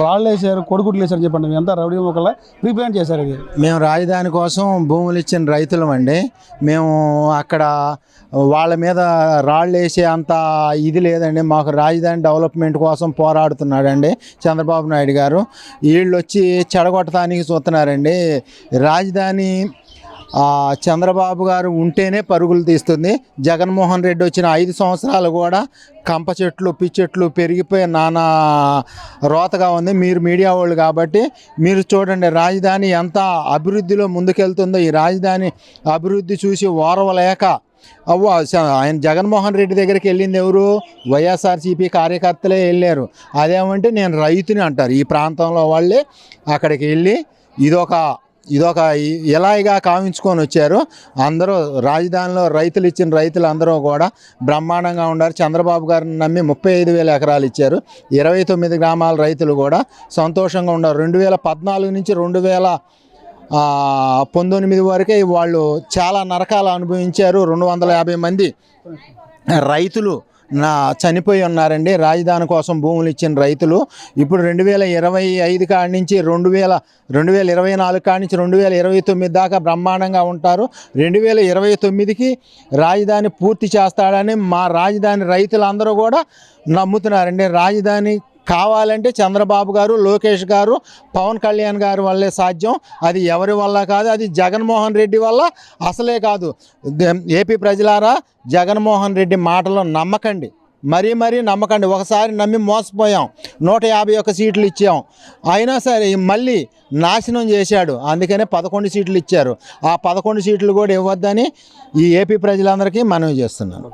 రాళ్ళు వేసారు, కొడుకుట్లు వేసారు, చెప్పండి ఎంత రౌడీ మొక్కల ప్రీప్లాన్ చేశారు ఇది? మేము రాజధాని కోసం భూములు ఇచ్చిన రైతులం అండి. మేము అక్కడ వాళ్ళ మీద రాళ్ళు వేసే అంత ఇది లేదండి. మాకు రాజధాని డెవలప్మెంట్ కోసం పోరాడుతున్నాడండి చంద్రబాబు నాయుడు గారు. వీళ్ళు వచ్చి చెడగొట్టడానికి చూస్తున్నారండి. రాజధాని చంద్రబాబు గారు ఉంటేనే పరుగులు తీస్తుంది. జగన్మోహన్ రెడ్డి వచ్చిన 5 సంవత్సరాలు కూడా కంప చెట్లు పిచ్చెట్లు పెరిగిపోయి నానా రోతగా ఉంది. మీరు మీడియా వాళ్ళు కాబట్టి మీరు చూడండి రాజధాని ఎంత అభివృద్ధిలో ముందుకెళ్తుందో. ఈ రాజధాని అభివృద్ధి చూసి ఓర్వలేక ఆయన జగన్మోహన్ రెడ్డి దగ్గరికి వెళ్ళింది ఎవరు? వైఎస్ఆర్సీపీ కార్యకర్తలే వెళ్ళారు. అదేమంటే నేను రైతుని అంటారు. ఈ ప్రాంతంలో వాళ్ళే అక్కడికి వెళ్ళి ఇదొక ఇలాగా కావించుకొని వచ్చారు. అందరూ రాజధానిలో రైతులు ఇచ్చిన రైతులు అందరూ కూడా బ్రహ్మాండంగా ఉన్నారు. చంద్రబాబు గారిని నమ్మి 35,000 ఎకరాలు ఇచ్చారు. 29 గ్రామాల రైతులు కూడా సంతోషంగా ఉన్నారు. 2014 నుంచి 2019 వరకే వాళ్ళు చాలా నరకాలు అనుభవించారు. 250 మంది రైతులు చనిపోయి ఉన్నారండి. రాజధాని కోసం భూములు ఇచ్చిన రైతులు ఇప్పుడు 2025 కాడి నుంచి 2024 కాడి నుంచి 2029 దాకా బ్రహ్మాండంగా ఉంటారు. 2029కి రాజధాని పూర్తి చేస్తాడని మా రాజధాని రైతులందరూ కూడా నమ్ముతున్నారండి. రాజధాని కావాలంటే చంద్రబాబు గారు, లోకేష్ గారు, పవన్ కళ్యాణ్ గారి వల్లే సాధ్యం. అది ఎవరి వల్ల కాదు, అది జగన్మోహన్ రెడ్డి వల్ల అసలే కాదు. ఏపీ ప్రజలారా, జగన్మోహన్ రెడ్డి మాటలు నమ్మకండి, మరీ నమ్మకండి. ఒకసారి నమ్మి మోసపోయాం, 151 సీట్లు ఇచ్చాం, అయినా సరే మళ్ళీ నాశనం చేశాడు. అందుకనే 11 సీట్లు ఇచ్చారు. ఆ 11 సీట్లు కూడా ఇవ్వద్దని ఈ ఏపీ ప్రజలందరికీ మనవి చేస్తున్నాను.